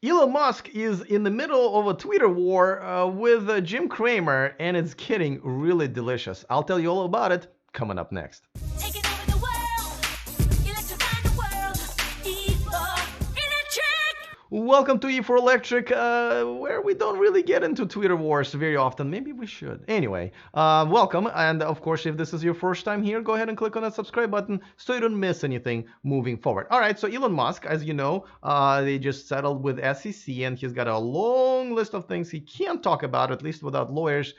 Elon Musk is in the middle of a Twitter war with Jim Cramer, and it's getting really delicious. I'll tell you all about it coming up next. Taking over the world, electrifying the world, E4 Electric! Welcome to E4 Electric, where we don't really get into Twitter wars very often. Maybe we should. Anyway, welcome. And of course, if this is your first time here, go ahead and click on that subscribe button so you don't miss anything moving forward. All right, so Elon Musk, as you know, they just settled with SEC, and he's got a long list of things he can't talk about, at least without lawyers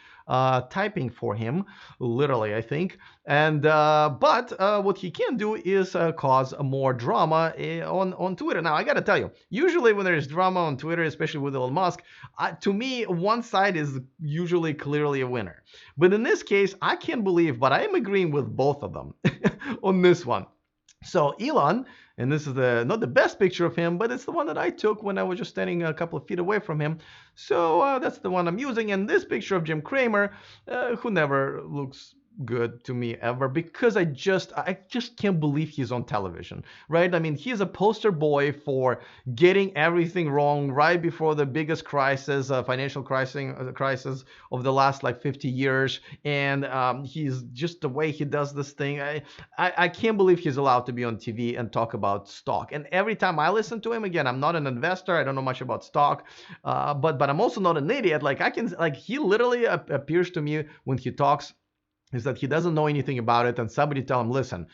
typing for him, literally, I think. And but what he can do is cause more drama on Twitter. Now, I got to tell you, usually when there's drama on Twitter, especially with Elon Musk, to me, one side is usually clearly a winner. But in this case, I can't believe, but I am agreeing with both of them on this one. So Elon, and this is not the best picture of him, but it's the one that I took when I was just standing a couple of feet away from him. So that's the one I'm using. And this picture of Jim Cramer, who never looks good to me ever, because I just can't believe he's on television, right? I mean, he's a poster boy for getting everything wrong right before the biggest crisis, financial crisis of the last like 50 years, and he's just the way he does this thing. I can't believe he's allowed to be on TV and talk about stock. And every time I listen to him, again, I'm not an investor, I don't know much about stock, but I'm also not an idiot. He literally appears to me when he talks is that he doesn't know anything about it, and somebody tell him, listen,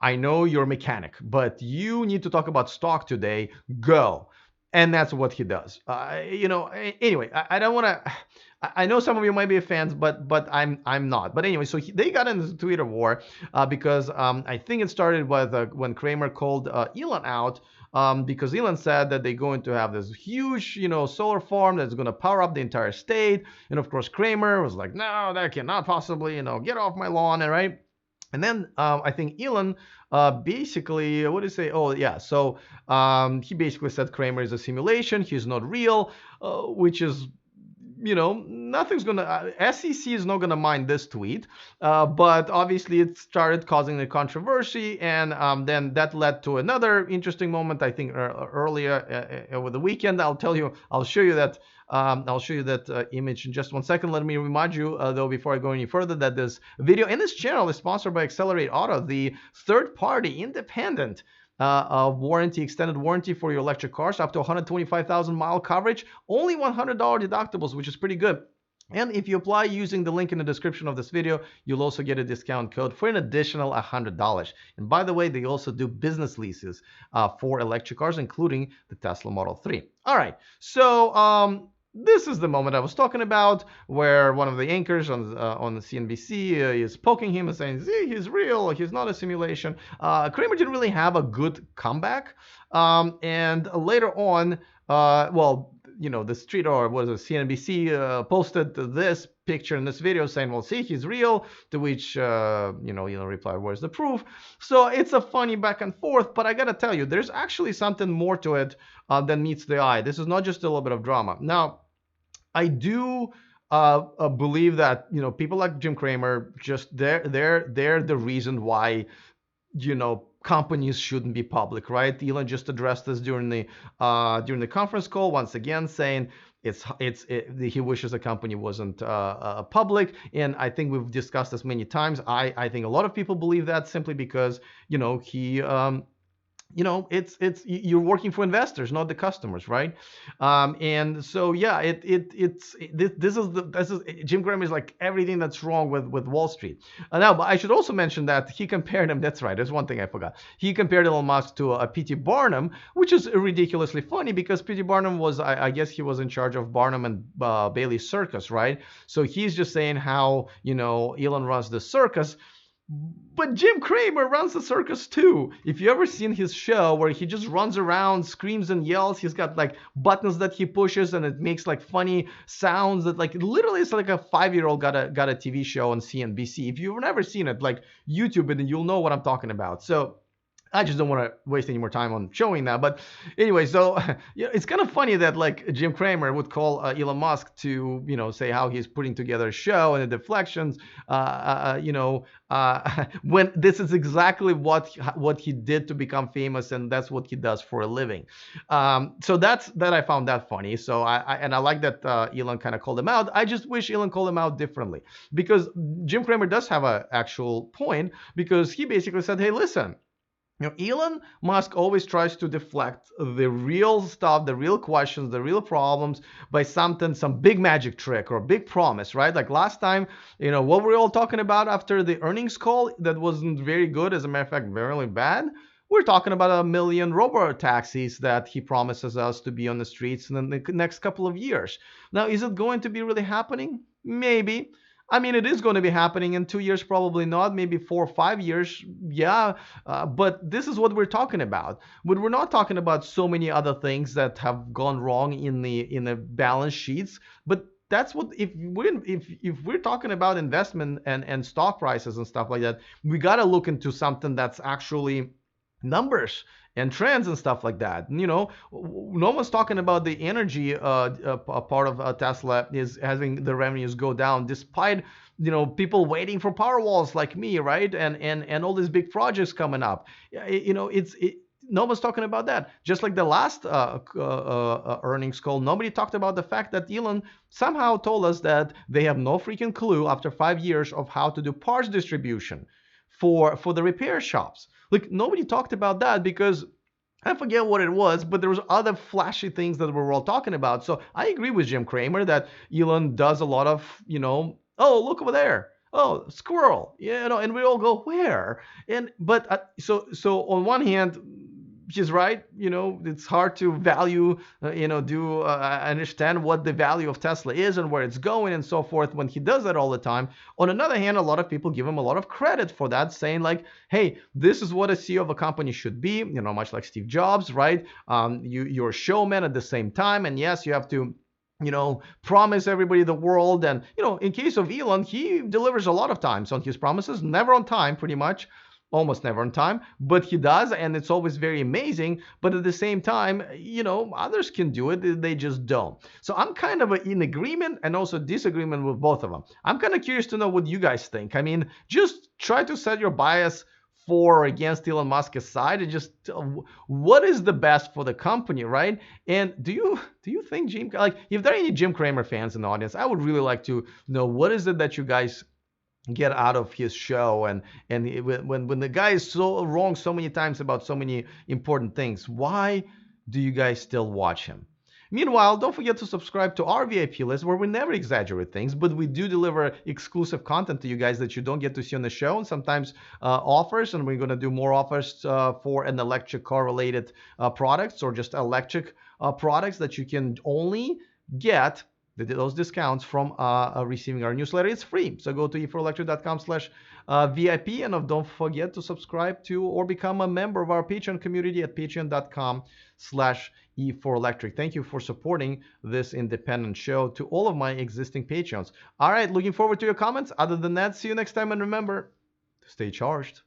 I know you're a mechanic, but you need to talk about stock today, go. And that's what he does. Anyway, I don't want to. I know some of you might be fans, but I'm not. But anyway, so they got into the Twitter war because I think it started with when Cramer called Elon out. Because Elon said that they're going to have this huge, solar farm that's going to power up the entire state. And of course, Cramer was like, no, that cannot possibly, get off my lawn, right? And then I think Elon basically, what did he say? Oh, yeah. So he basically said Cramer is a simulation. He's not real, which is, nothing's gonna SEC is not gonna mind this tweet, but obviously it started causing a controversy, and then that led to another interesting moment. I think earlier over the weekend. I'll show you that image in just 1 second. Let me remind you, though, before I go any further, that this video and this channel is sponsored by Xcelerate Auto, the third-party independent extended warranty for your electric cars, up to 125,000 mile coverage, only $100 deductibles, which is pretty good. And if you apply using the link in the description of this video, you'll also get a discount code for an additional $100. And by the way, they also do business leases for electric cars, including the Tesla Model 3. All right, so this is the moment I was talking about, where one of the anchors on the CNBC is poking him and saying, see, he's real, he's not a simulation. Cramer didn't really have a good comeback. And later on, the street, or was it CNBC, posted this picture in this video saying, well, see, he's real, to which, Elon replied, where's the proof? So it's a funny back and forth, but I gotta tell you, there's actually something more to it than meets the eye. This is not just a little bit of drama. Now, I do believe that, people like Jim Cramer, just they're the reason why, companies shouldn't be public, right? Elon just addressed this during the conference call, once again saying he wishes the company wasn't public, and I think we've discussed this many times. I think a lot of people believe that simply because he it's you're working for investors, not the customers, right? And so yeah, this is Jim Cramer is like everything that's wrong with Wall Street. Now, but I should also mention that he compared him. That's right. There's one thing I forgot. He compared Elon Musk to a P.T. Barnum, which is ridiculously funny because P.T. Barnum was, I guess, he was in charge of Barnum and Bailey Circus, right? So he's just saying how Elon runs the circus. But Jim Cramer runs the circus too. If you ever seen his show where he just runs around, screams and yells, he's got like buttons that he pushes and it makes like funny sounds that like literally it's like a 5-year-old got a TV show on CNBC. If you've never seen it, like YouTube it and you'll know what I'm talking about. So I just don't want to waste any more time on showing that. But anyway, so yeah, it's kind of funny that like Jim Cramer would call Elon Musk to, say how he's putting together a show and the deflections, when this is exactly what he did to become famous, and that's what he does for a living. So that I found that funny. So I like that Elon kind of called him out. I just wish Elon called him out differently, because Jim Cramer does have an actual point, because he basically said, hey, listen. Elon Musk always tries to deflect the real stuff, the real questions, the real problems by something, some big magic trick or big promise, right? Like last time, what were we all talking about after the earnings call that wasn't very good, as a matter of fact, very bad? We're talking about 1 million robo taxis that he promises us to be on the streets in the next couple of years. Now, is it going to be really happening? Maybe. I mean, it is going to be happening in 2 years, probably not, maybe 4 or 5 years. Yeah. But this is what we're talking about. But we're not talking about so many other things that have gone wrong in the balance sheets. But that's what, if we're talking about investment and stock prices and stuff like that, we got to look into something that's actually numbers and trends and stuff like that. No one's talking about the energy part of Tesla is having the revenues go down, despite people waiting for power walls like me, right? And all these big projects coming up. No one's talking about that. Just like the last earnings call, nobody talked about the fact that Elon somehow told us that they have no freaking clue after 5 years of how to do parts distribution for the repair shops. Like, nobody talked about that, because I forget what it was, but there was other flashy things that we were all talking about. So I agree with Jim Cramer that Elon does a lot of, oh, look over there. Oh, squirrel. And we all go, where? So on one hand, she's right. It's hard to value, understand what the value of Tesla is and where it's going and so forth when he does that all the time. On another hand, a lot of people give him a lot of credit for that, saying like, hey, this is what a CEO of a company should be, much like Steve Jobs, right? You're a showman at the same time. And yes, you have to promise everybody the world. And, in case of Elon, he delivers a lot of times on his promises, never on time, pretty much. Almost never on time, but he does, and it's always very amazing. But at the same time, others can do it, they just don't. So I'm kind of in agreement and also disagreement with both of them. I'm kind of curious to know what you guys think. I mean, just try to set your bias for or against Elon Musk aside, and just what is the best for the company, right? And do you think if there are any Jim Cramer fans in the audience, I would really like to know what is it that you guys get out of his show, and when the guy is so wrong so many times about so many important things, why do you guys still watch him? Meanwhile, don't forget to subscribe to our VIP list, where we never exaggerate things, but we do deliver exclusive content to you guys that you don't get to see on the show, and sometimes offers, and we're going to do more offers for an electric car related products, or just electric products that you can only get those discounts from receiving our newsletter. It's free. So go to e4electric.com/VIP, and don't forget to subscribe to or become a member of our Patreon community at patreon.com/E4electric. Thank you for supporting this independent show, to all of my existing Patreons. All right, looking forward to your comments. Other than that, see you next time, and remember to stay charged.